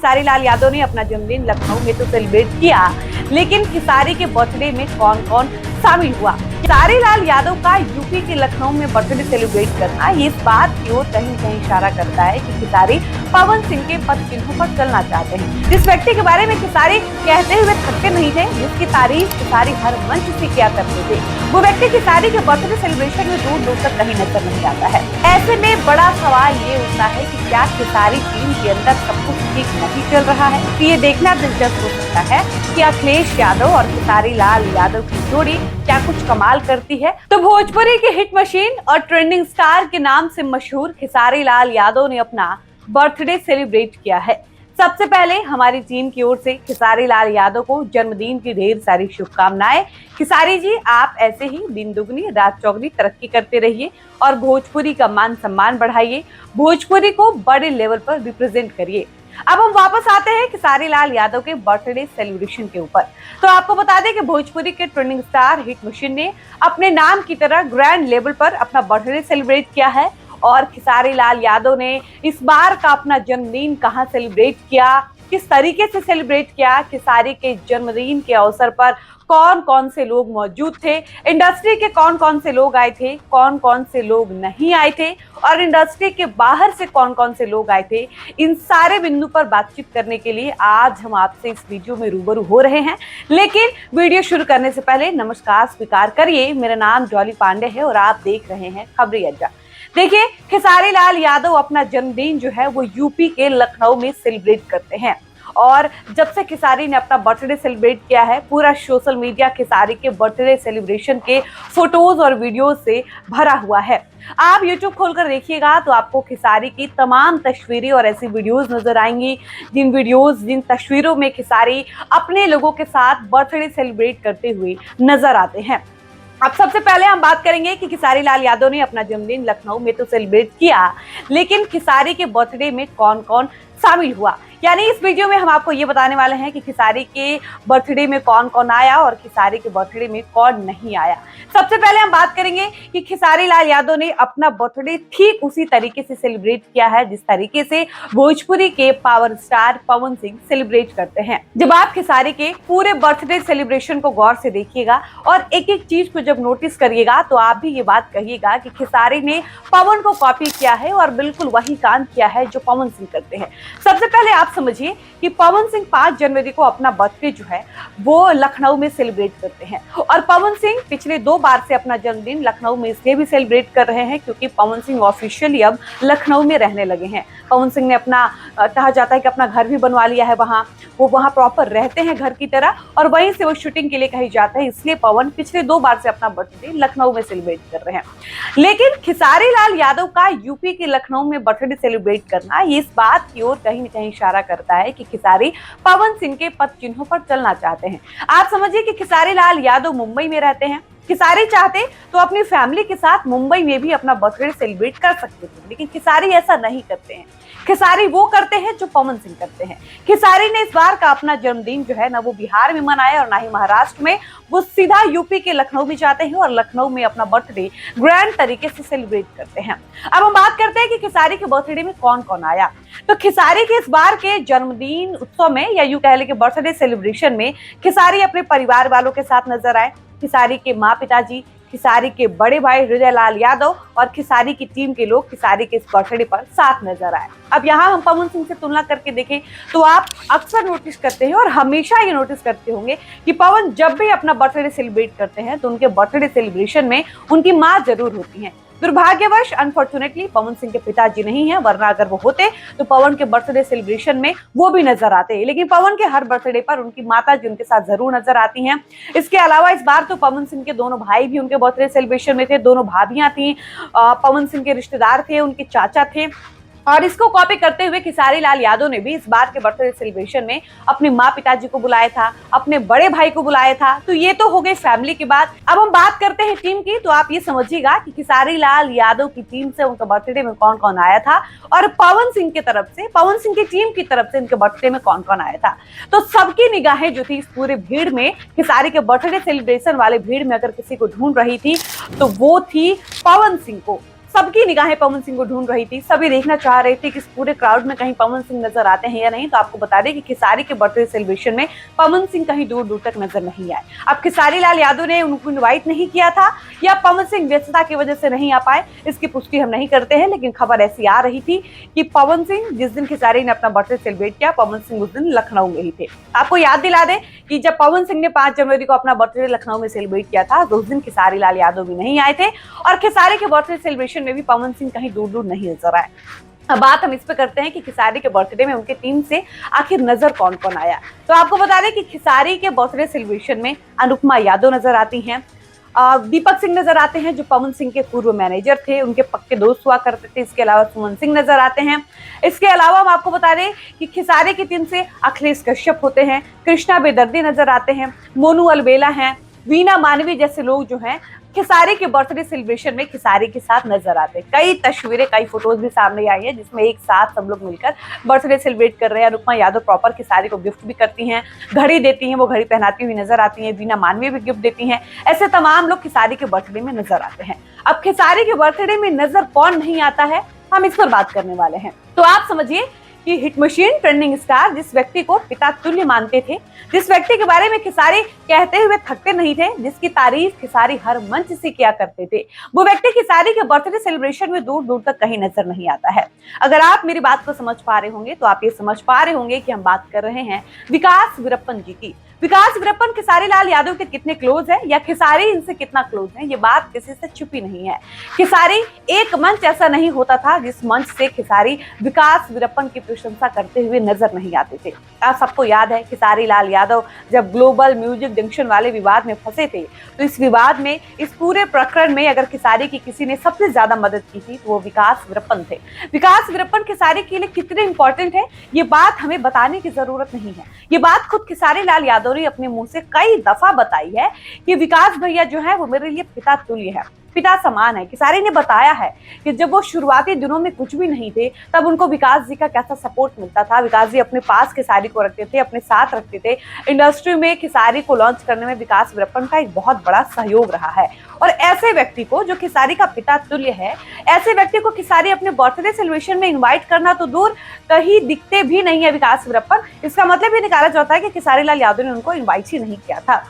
खेसारी लाल यादव ने अपना जन्मदिन लखनऊ में तो सेलिब्रेट किया, लेकिन खेसारी के बर्थडे में कौन कौन शामिल हुआ? खेसारी लाल यादव का यूपी के लखनऊ में बर्थडे सेलिब्रेट करना ये इस बात की ओर कहीं कहीं इशारा करता है कि खेसारी पवन सिंह के पद चिन्हों पर चलना चाहते हैं। जिस व्यक्ति के बारे में खेसारी कहते हुए थकते नहीं थे, जिसकी तारीफ खेसारी हर मंच से किया करते थे, वो व्यक्ति खेसारी के बर्थडे सेलिब्रेशन में दूर दूर तक कहीं नजर नहीं आता है। ऐसे में बड़ा सवाल ये उठता है कि क्या खेसारी टीम के अंदर सब कुछ ठीक नहीं चल रहा है? तो ये देखना दिलचस्प हो सकता है कि अखिलेश यादव और खेसारी लाल यादव की जोड़ी क्या कुछ कमाल करती है। तो भोजपुरी की हिट मशीन और ट्रेंडिंग स्टार के नाम से मशहूर खेसारी लाल यादव ने अपना बर्थडे सेलिब्रेट किया है। सबसे पहले हमारी टीम की ओर से खेसारी लाल यादव को जन्मदिन की ढेर सारी शुभकामनाएं। खेसारी जी, आप ऐसे ही दिन दुगनी रात चौगनी तरक्की करते रहिए और भोजपुरी का मान सम्मान बढ़ाइए, भोजपुरी को बड़े लेवल पर रिप्रेजेंट करिए। अब हम वापस आते हैं खेसारी लाल यादव के बर्थडे सेलिब्रेशन के ऊपर। तो आपको बता दें कि भोजपुरी के ट्रेंडिंग स्टार हिट मशीन ने अपने नाम की तरह ग्रैंड लेवल पर अपना बर्थडे सेलिब्रेट किया है। और खेसारी लाल यादव ने इस बार का अपना जन्मदिन कहां सेलिब्रेट किया, किस तरीके से सेलिब्रेट किया, खेसारी के जन्मदिन के अवसर पर कौन कौन से लोग मौजूद थे, इंडस्ट्री के कौन कौन से लोग आए थे, कौन कौन से लोग नहीं आए थे और इंडस्ट्री के बाहर से कौन कौन से लोग आए थे, इन सारे बिंदु पर बातचीत करने के लिए आज हम आपसे इस वीडियो में रूबरू हो रहे हैं। लेकिन वीडियो शुरू करने से पहले नमस्कार स्वीकार करिए, मेरा नाम जॉली पांडे है और आप देख रहे हैं खबरी अड्डा। देखिए, खेसारी लाल यादव अपना जन्मदिन जो है वो यूपी के लखनऊ में सेलिब्रेट करते हैं और जब से खेसारी ने अपना बर्थडे सेलिब्रेट किया है, पूरा सोशल मीडिया खेसारी के बर्थडे सेलिब्रेशन के फोटोज और वीडियोज से भरा हुआ है। आप यूट्यूब खोलकर देखिएगा तो आपको खेसारी की तमाम तस्वीरें और ऐसी वीडियोस नजर आएंगी जिन तस्वीरों में खेसारी अपने लोगों के साथ बर्थडे सेलिब्रेट करते हुए नजर आते हैं। अब सबसे पहले हम बात करेंगे कि खेसारी लाल यादव ने अपना जन्मदिन लखनऊ में तो सेलिब्रेट किया, लेकिन खेसारी के बर्थडे में कौन कौन शामिल हुआ, यानी इस वीडियो में हम आपको ये बताने वाले हैं कि खेसारी के बर्थडे में कौन कौन आया और खेसारी के बर्थडे में कौन नहीं आया। सबसे पहले हम बात करेंगे कि खेसारी लाल यादव ने अपना बर्थडे ठीक उसी तरीके से सेलिब्रेट किया है जिस तरीके से भोजपुरी के power star Pawan Singh celebrate करते हैं। जब आप खेसारी के पूरे बर्थडे सेलिब्रेशन को गौर से देखिएगा और एक एक चीज को जब नोटिस करिएगा तो आप भी ये बात कहिएगा कि खेसारी ने पवन को कॉपी किया है और बिल्कुल वही काम किया है जो पवन सिंह करते हैं। सबसे पहले आप समझिए कि पवन सिंह 5 जनवरी को अपना बर्थडे जो है वो लखनऊ में सेलिब्रेट करते हैं और पवन सिंह पिछले 2 बार से अपना जन्मदिन लखनऊ में इसलिए भी सेलिब्रेट कर रहे हैं क्योंकि पवन सिंह ऑफिशियली अब लखनऊ में रहने लगे हैं। पवन सिंह ने अपना कहा जाता है कि अपना घर भी बनवा लिया है, वो वहाँ प्रॉपर रहते हैं घर की तरह और वहीं से वो शूटिंग के लिए कहीं जाते हैं, इसलिए पवन पिछले 2 बार से अपना बर्थडे लखनऊ में सेलिब्रेट कर रहे हैं। लेकिन खेसारी लाल यादव का यूपी के लखनऊ में बर्थडे सेलिब्रेट करना ये इस बात की ओर कहीं न कहीं इशारा करता है कि खेसारी पवन सिंह के पद चिन्हों पर चलना चाहते हैं। आप समझिए कि खेसारी लाल यादव मुंबई में रहते हैं, खेसारी चाहते तो अपनी फैमिली के साथ मुंबई में भी अपना बर्थडे सेलिब्रेट कर सकते थे, लेकिन खेसारी ऐसा नहीं करते हैं। खेसारी वो करते हैं जो पवन सिंह करते हैं। खेसारी ने इस बार का अपना जन्मदिन जो है ना वो बिहार में मनाया और ना ही महाराष्ट्र में, वो सीधा यूपी के लखनऊ में जाते हैं और लखनऊ में अपना बर्थडे ग्रैंड तरीके से सेलिब्रेट करते हैं। अब हम बात करते हैं कि खेसारी के बर्थडे में कौन कौन आया। तो खेसारी के इस बार के जन्मदिन उत्सव में या यूं कह ले कि बर्थडे सेलिब्रेशन में खेसारी अपने परिवार वालों के साथ नजर आए। खेसारी के माँ पिताजी, खेसारी के बड़े भाई हृदय लाल यादव और खेसारी की टीम के लोग खेसारी के इस बर्थडे पर साथ नजर आए। अब यहाँ हम पवन सिंह से तुलना करके देखें तो आप अक्सर नोटिस करते हैं और हमेशा ये नोटिस करते होंगे कि पवन जब भी अपना बर्थडे सेलिब्रेट करते हैं तो उनके बर्थडे सेलिब्रेशन में उनकी माँ जरूर होती हैं। दुर्भाग्यवश अनफॉर्चुनेटली पवन सिंह के पिताजी नहीं है, वरना अगर वो होते तो पवन के बर्थडे सेलिब्रेशन में वो भी नजर आते। लेकिन पवन के हर बर्थडे पर उनकी माता जी उनके साथ जरूर नजर आती हैं। इसके अलावा इस बार तो पवन सिंह के दोनों भाई भी उनके बर्थडे सेलिब्रेशन में थे, दोनों भाभियां थी, पवन सिंह के रिश्तेदार थे, उनके चाचा थे और इसको कॉपी करते हुए खेसारी लाल यादव ने भी इस बार के बर्थडे सेलिब्रेशन में अपने माँ पिताजी को बुलाया था, अपने बड़े भाई को बुलाया था। तो ये तो हो गई फैमिली की बात। अब हम बात करते हैं टीम की, तो आप ये समझिएगा कि खेसारी लाल यादव की टीम से उनका बर्थडे में कौन कौन आया था और पवन सिंह की तरफ से, पवन सिंह की टीम की तरफ से इनके बर्थडे में कौन कौन आया था। तो सबकी निगाहें जो थी इस पूरे भीड़ में, खेसारी के बर्थडे सेलिब्रेशन वाले भीड़ में अगर किसी को ढूंढ रही थी तो वो थी पवन सिंह को। सबकी निगाहें पवन सिंह को ढूंढ रही थी, सभी देखना चाह रहे थे कि इस पूरे क्राउड में कहीं पवन सिंह नजर आते हैं या नहीं। तो आपको बता दें कि खेसारी के बर्थडे सेलिब्रेशन में पवन सिंह कहीं दूर दूर तक नजर नहीं आए। अब खेसारी लाल यादव ने उनको इन्वाइट नहीं किया था या पवन सिंह व्यस्तता की वजह से नहीं आ पाए, इसकी पुष्टि हम नहीं करते हैं, लेकिन खबर ऐसी आ रही थी कि पवन सिंह जिस दिन खेसारी ने अपना बर्थडे सेलिब्रेट किया, पवन सिंह उस दिन लखनऊ में ही थे। आपको याद दिला दें कि जब पवन सिंह ने 5 जनवरी को अपना बर्थडे लखनऊ में सेलिब्रेट किया था, तो उस दिन खेसारी लाल यादव भी नहीं आए थे और खेसारी के बर्थडे सेलिब्रेशन में भी पवन सिंह कहीं दूर दूर नहीं नजर आए। अब बात हम इस पे करते हैं कि खेसारी के बर्थडे में उनके टीम से आखिर नजर कौन कौन आया। तो आपको बता दें कि खेसारी के बर्थडे सेलिब्रेशन में अनुपमा यादव नजर आती हैं, दीपक सिंह नजर आते हैं जो पवन सिंह के पूर्व मैनेजर थे, उनके पक्के दोस्त हुआ करते थे। इसके अलावा सुमन सिंह नजर आते हैं। इसके अलावा हम आपको बता दें कि खेसारी की टीम से अखिलेश कश्यप होते हैं, कृष्णा बेदर्दी नजर आते हैं, मोनू अलबेला हैं, वीना मानवी जैसे लोग जो हैं खेसारी के बर्थडे सेलिब्रेशन में खेसारी के साथ नजर आते हैं। कई तस्वीरें, कई फोटोज भी सामने आई है जिसमें एक साथ सब लोग मिलकर बर्थडे सेलिब्रेट कर रहे हैं। अनुपमा यादव प्रॉपर खेसारी को गिफ्ट भी करती हैं, घड़ी देती हैं, वो घड़ी पहनाती हुई नजर आती हैं। वीना मानवी भी गिफ्ट देती हैं। ऐसे तमाम लोग खेसारी के बर्थडे में नजर आते हैं। अब खेसारी के बर्थडे में नजर कौन नहीं आता है, हम इस पर बात करने वाले हैं। तो आप समझिए कि हिट मशीन ट्रेंडिंग स्टार जिस व्यक्ति को पिता तुल्य मानते थे, जिस व्यक्ति के बारे में खेसारी कहते हुए थकते नहीं थे, जिसकी तारीफ खेसारी हर मंच से किया करते थे, वो व्यक्ति खेसारी के बर्थडे सेलिब्रेशन में दूर दूर तक कहीं नजर नहीं आता है। अगर आप मेरी बात को समझ पा रहे होंगे तो आप ये समझ पा रहे होंगे कि हम बात कर रहे हैं विकास वीरप्पन जी की। विकास वीरप्पन खेसारी लाल यादव के कितने क्लोज है या खेसारी इनसे कितना क्लोज है, ये बात किसी से छुपी नहीं है। खेसारी एक मंच ऐसा नहीं होता था जिस मंच से खेसारी विकास वीरप्पन की प्रशंसा करते हुए नजर नहीं आते थे। आप सबको याद है खेसारी लाल यादव जब ग्लोबल म्यूजिक जंक्शन वाले विवाद में फंसे थे, तो इस विवाद में, इस पूरे प्रकरण में अगर खेसारी की किसी ने सबसे ज्यादा मदद की थी तो वो विकास वीरप्पन थे। विकास वीरप्पन खेसारी के लिए कितने इंपॉर्टेंट है ये बात हमें बताने की जरूरत नहीं है। ये बात खुद खेसारी लाल यादव ने अपने मुंह से कई दफा बताई है कि विकास भैया जो है वो मेरे लिए पिता तुल्य है, पिता समान है। खेसारी ने बताया है कि जब वो शुरुआती दिनों में कुछ भी नहीं थे तब उनको विकास जी का कैसा सपोर्ट मिलता था। विकास जी अपने पास खेसारी को रखते थे, अपने साथ रखते थे। इंडस्ट्री में खेसारी को लॉन्च करने में विकास वीरप्पन का एक बहुत बड़ा सहयोग रहा है। और ऐसे व्यक्ति को जो खेसारी का पिता तुल्य है, ऐसे व्यक्ति को खेसारी अपने बर्थडे सेलिब्रेशन में इन्वाइट करना तो दूर, कहीं दिखते भी नहीं है विकास वीरप्पन। इसका मतलब ये निकाला जाता है कि खेसारी लाल यादव ने उनको इन्वाइट ही नहीं किया था।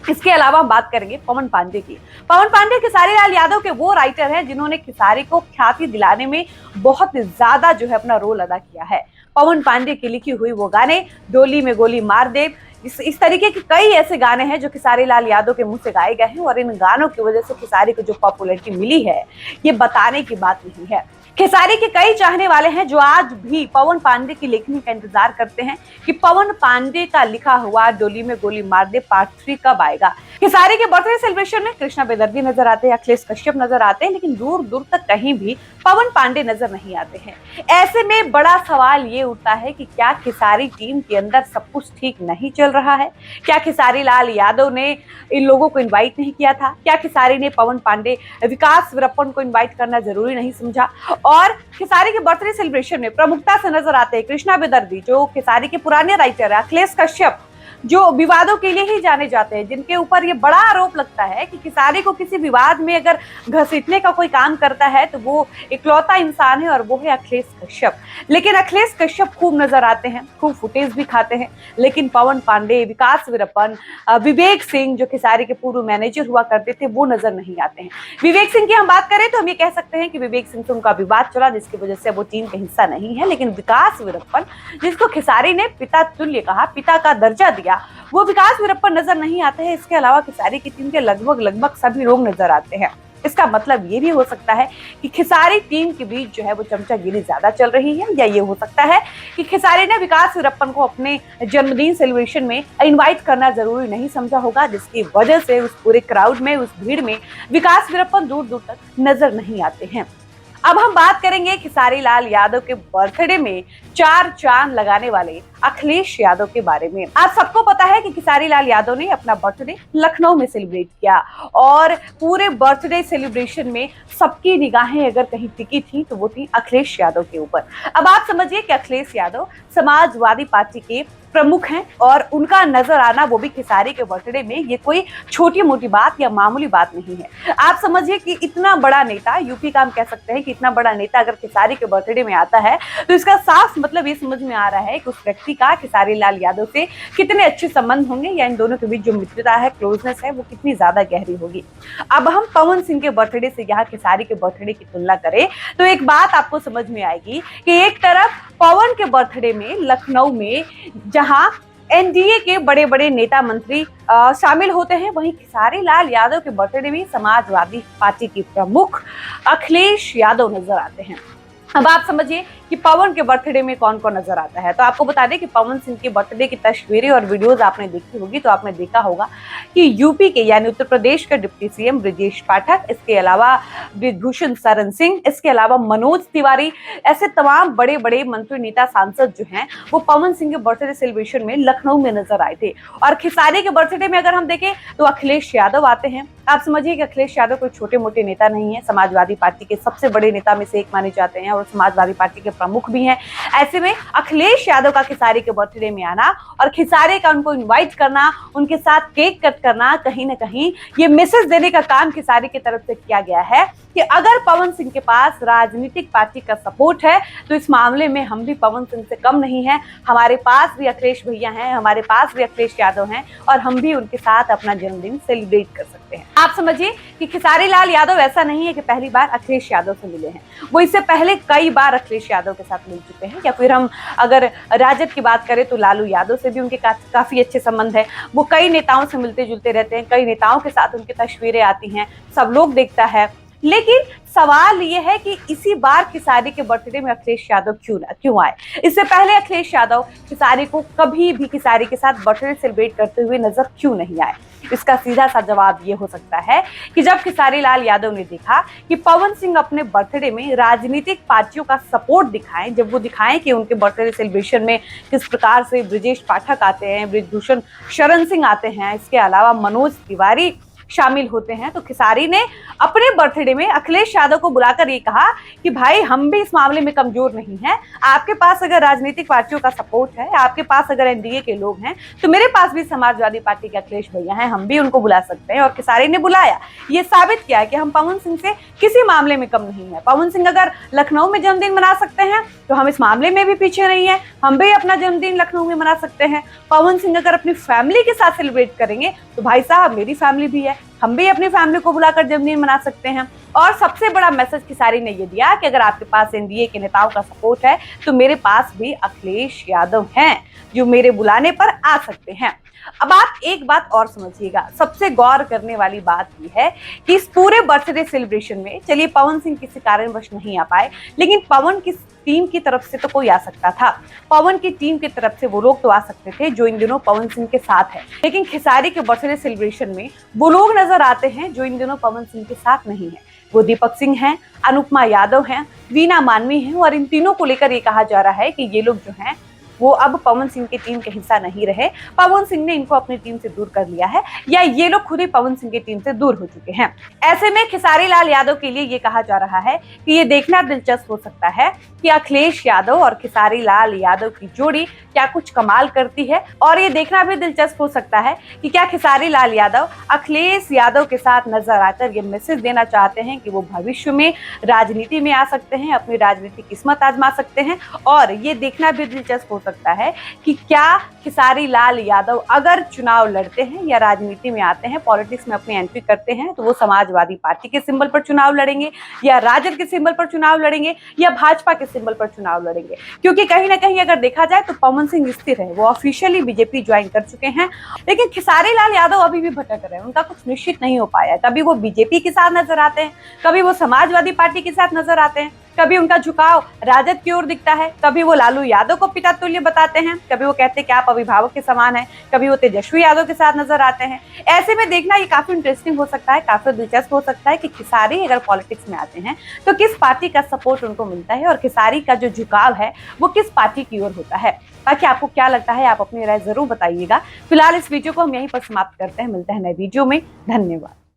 इसके अलावा हम बात करेंगे पवन पांडे की। पवन पांडे खेसारी लाल यादव के वो राइटर हैं जिन्होंने खेसारी को ख्याति दिलाने में बहुत ज्यादा जो है अपना रोल अदा किया है। पवन पांडे की लिखी हुई वो गाने डोली में गोली मार दे, इस तरीके के कई ऐसे गाने हैं जो खेसारी लाल यादव के मुंह से गाए गए हैं और इन गानों की वजह से खेसारी को जो पॉपुलैरिटी मिली है ये बताने की बात नहीं है। खेसारी के कई चाहने वाले हैं जो आज भी पवन पांडे की लेखनी का इंतजार करते हैं कि पवन पांडे का लिखा हुआ डोली में गोली मार दे पार्ट 3 कब आएगा। खेसारी के बर्थडे सेलिब्रेशन में कृष्णा बेदर्दी नजर आते हैं, अखिलेश कश्यप नजर आते हैं, लेकिन दूर दूर तक कहीं भी पवन पांडे नजर नहीं आते हैं। ऐसे में बड़ा सवाल ये उठता है कि क्या खेसारी टीम के अंदर सब कुछ ठीक नहीं चल रहा है? क्या खेसारी लाल यादव ने इन लोगों को इन्वाइट नहीं किया था? क्या खेसारी ने पवन पांडे, विकास वीरप्पन को इन्वाइट करना जरूरी नहीं समझा? और खेसारी के बर्थडे सेलिब्रेशन में प्रमुखता से नजर आते हैं कृष्णा बेदर्दी जो खेसारी के पुराने राइटर है, अखिलेश कश्यप जो विवादों के लिए ही जाने जाते हैं, जिनके ऊपर ये बड़ा आरोप लगता है कि खेसारी को किसी विवाद में अगर घसीटने का कोई काम करता है तो वो इकलौता इंसान है और वो है अखिलेश कश्यप। लेकिन अखिलेश कश्यप खूब नजर आते हैं, खूब फुटेज भी खाते हैं, लेकिन पवन पांडे, विकास वीरप्पन, विवेक सिंह जो खेसारी के पूर्व मैनेजर हुआ करते थे वो नजर नहीं आते हैं। विवेक सिंह की हम बात करें तो हम ये कह सकते हैं कि विवेक सिंह से उनका विवाद चला जिसकी वजह से वो टीम का हिस्सा नहीं है, लेकिन विकास वीरप्पन जिसको खेसारी ने पिता तुल्य कहा, पिता का दर्जा दिया, वो विकास वीरप्पन नजर नहीं आते हैं। इसके अलावा खेसारी की टीम के लगभग सभी लोग नजर आते हैं। इसका मतलब ये भी हो सकता है कि खेसारी टीम के बीच जो है वो चमचागिरी ज्यादा चल रही है, या ये हो सकता है कि खेसारी ने विकास वीरप्पन को अपने जन्मदिन सेलिब्रेशन में इनवाइट करना जरूरी नहीं समझा होगा, जिसकी वजह से उस पूरे क्राउड में, उस भीड़ में विकास वीरप्पन दूर दूर तक नजर नहीं आते हैं। अब हम बात करेंगे खेसारी लाल यादव के बर्थडे में 4 चांद लगाने वाले अखिलेश यादव के बारे में। आप सबको पता है कि खेसारी लाल यादव ने अपना बर्थडे लखनऊ में सेलिब्रेट किया और पूरे बर्थडे सेलिब्रेशन में सबकी निगाहें अगर कहीं टिकी थी तो वो थी अखिलेश यादव के ऊपर। अब आप समझिए कि अखिलेश यादव समाजवादी पार्टी के प्रमुख हैं और उनका नजर आना वो भी खेसारी के बर्थडे में ये कोई छोटी मोटी बात या मामूली बात नहीं है। आप समझिए कि इतना बड़ा नेता, यूपी का हम कह सकते हैं कि इतना बड़ा नेता अगर खेसारी के बर्थडे में आता है तो इसका साफ मतलब ये समझ में आ रहा है कि उस व्यक्ति का खेसारी लाल यादव से कितने अच्छे संबंध होंगे या इन दोनों के बीच जो मित्रता है, क्लोजनेस है, वो कितनी ज्यादा गहरी होगी। अब हम पवन सिंह के बर्थडे से यहाँ खेसारी के बर्थडे की तुलना करें तो एक बात आपको समझ में आएगी कि एक तरफ पवन के बर्थडे में लखनऊ में जहां एनडीए के बड़े बड़े नेता मंत्री शामिल होते हैं, वहीं खेसारी लाल यादव के बर्थडे में समाजवादी पार्टी के प्रमुख अखिलेश यादव नजर आते हैं। अब आप समझिए कि पवन के बर्थडे में कौन कौन नजर आता है। तो आपको बता दें कि पवन सिंह के बर्थडे की तस्वीरें और वीडियोस आपने देखी होगी तो आपने देखा होगा कि यूपी के यानी उत्तर प्रदेश के डिप्टी सीएम ब्रजेश पाठक, इसके अलावा ब्रिजभूषण शरण सिंह, इसके अलावा मनोज तिवारी, ऐसे तमाम बड़े बड़े मंत्री, नेता, सांसद जो हैं वो पवन सिंह के बर्थडे सेलिब्रेशन में लखनऊ में नजर आए थे। और खेसारी के बर्थडे में अगर हम देखें तो अखिलेश यादव आते हैं। आप समझिए कि अखिलेश यादव कोई छोटे मोटे नेता नहीं है, समाजवादी पार्टी के सबसे बड़े नेता में से एक माने जाते हैं और समाजवादी पार्टी के प्रमुख भी हैं। ऐसे में अखिलेश यादव का खेसारी के बर्थडे में आना और खेसारी का उनको इनवाइट करना, उनके साथ केक कट करना, कहीं ना कहीं ये मैसेज देने का काम खेसारी की तरफ से किया गया है कि अगर पवन सिंह के पास राजनीतिक पार्टी का सपोर्ट है तो इस मामले में हम भी पवन सिंह से कम नहीं है। हमारे पास भी अखिलेश भैया हैं, हमारे पास भी अखिलेश यादव हैं और हम भी उनके साथ अपना जन्मदिन सेलिब्रेट कर सकते हैं। आप समझिए कि खेसारी लाल यादव ऐसा नहीं है कि पहली बार अखिलेश यादव से मिले हैं, वो इससे पहले कई बार अखिलेश यादव के साथ मिल चुके हैं। या फिर हम अगर राजद की बात करें तो लालू यादव से भी उनके काफी अच्छे संबंध है। वो कई नेताओं से मिलते जुलते रहते हैं, कई नेताओं के साथ उनकी तस्वीरें आती हैं, सब लोग देखता है। लेकिन सवाल ये है कि इसी बार खेसारी के बर्थडे में अखिलेश यादव क्यों आए। इससे पहले अखिलेश यादव खेसारी को कभी भी खेसारी के साथ बर्थडे सेलिब्रेट करते हुए नजर क्यों नहीं आए। इसका सीधा सा जवाब ये हो सकता है कि जब खेसारी लाल यादव ने देखा कि पवन सिंह अपने बर्थडे में राजनीतिक पार्टियों का सपोर्ट दिखाएं, जब वो दिखाएं कि उनके बर्थडे सेलिब्रेशन में किस प्रकार से ब्रजेश पाठक आते हैं, ब्रिजभूषण शरण सिंह आते हैं, इसके अलावा मनोज तिवारी शामिल होते हैं, तो खेसारी ने अपने बर्थडे में अखिलेश यादव को बुलाकर ये कहा कि भाई हम भी इस मामले में कमजोर नहीं हैं, आपके पास अगर राजनीतिक पार्टियों का सपोर्ट है, आपके पास अगर एनडीए के लोग हैं तो मेरे पास भी समाजवादी पार्टी के अखिलेश भैया हैं, हम भी उनको बुला सकते हैं। और खेसारी ने बुलाया, ये साबित किया कि हम पवन सिंह से किसी मामले में कम नहीं है। पवन सिंह अगर लखनऊ में जन्मदिन मना सकते हैं तो हम इस मामले में भी पीछे नहीं है, हम भी अपना जन्मदिन लखनऊ में मना सकते हैं। पवन सिंह अगर अपनी फैमिली के साथ सेलिब्रेट करेंगे तो भाई साहब मेरी फैमिली भी है, हम भी अपनी फैमिली को बुलाकर जन्मदिन मना सकते हैं। और सबसे बड़ा मैसेज खेसारी ने ये दिया कि अगर आपके पास एनडीए के नेताओं का सपोर्ट है तो मेरे पास भी अखिलेश यादव हैं जो मेरे बुलाने पर आ सकते हैं। अब आप एक बात और समझिएगा, सबसे गौर करने वाली बात यह है कि इस पूरे बर्थडे सेलिब्रेशन में, चलिए पवन सिंह किसी कारणवश नहीं आ पाए, लेकिन पवन की टीम की तरफ से तो कोई आ सकता था। पवन की टीम की तरफ से वो लोग तो आ सकते थे जो इन दिनों पवन सिंह के साथ है, लेकिन खेसारी के बर्थडे सेलिब्रेशन में वो लोग नजर आते हैं जो इन दिनों पवन सिंह के साथ नहीं है। वो दीपक सिंह हैं, अनुपमा यादव हैं, वीना मानवी हैं और इन तीनों को लेकर ये कहा जा रहा है कि ये लोग जो हैं वो अब पवन सिंह की टीम का हिस्सा नहीं रहे, पवन सिंह ने इनको अपनी टीम से दूर कर लिया है या ये लोग खुद ही पवन सिंह की टीम से दूर हो चुके हैं। ऐसे में खेसारी लाल यादव के लिए ये कहा जा रहा है कि ये देखना दिलचस्प हो सकता है कि अखिलेश यादव और खेसारी लाल यादव की जोड़ी क्या कुछ कमाल करती है, और ये देखना भी दिलचस्प हो सकता है कि क्या खेसारी लाल यादव अखिलेश यादव के साथ नजर आकर ये मैसेज देना चाहते हैं कि वो भविष्य में राजनीति में आ सकते हैं, अपनी राजनीतिक किस्मत आजमा सकते हैं। और ये देखना भी दिलचस्प हो सकता है कि क्या खेसारी लाल यादव अगर चुनाव लड़ते हैं या राजनीति में आते हैं, पॉलिटिक्स में अपनी एंट्री करते हैं, तो वो समाजवादी पार्टी के सिंबल पर चुनाव लड़ेंगे या राजद के सिंबल पर चुनाव लड़ेंगे या भाजपा के सिंबल पर चुनाव लड़ेंगे। क्योंकि कहीं ना कहीं अगर देखा जाए तो पवन सिंह स्थिर है, वो ऑफिशियली बीजेपी ज्वाइन कर चुके हैं, लेकिन खेसारी लाल यादव अभी भी भटक रहे हैं, उनका कुछ निश्चित नहीं हो पाया है। कभी वो बीजेपी के साथ नजर आते हैं, कभी वो समाजवादी पार्टी के साथ नजर आते हैं, कभी उनका झुकाव राजद की ओर दिखता है, कभी वो लालू यादव को पिता तुल्य बताते हैं, कभी वो कहते हैं कि आप अभिभावक के समान हैं, कभी वो तेजस्वी यादव के साथ नजर आते हैं। ऐसे में देखना ये काफी इंटरेस्टिंग हो सकता है, काफी दिलचस्प हो सकता है कि खेसारी अगर पॉलिटिक्स में आते हैं तो किस पार्टी का सपोर्ट उनको मिलता है और खेसारी का जो झुकाव है वो किस पार्टी की ओर होता है। बाकी आपको क्या लगता है, आप अपनी राय जरूर बताइएगा। फिलहाल इस वीडियो को हम यहीं पर समाप्त करते हैं, मिलते हैं नए वीडियो में। धन्यवाद।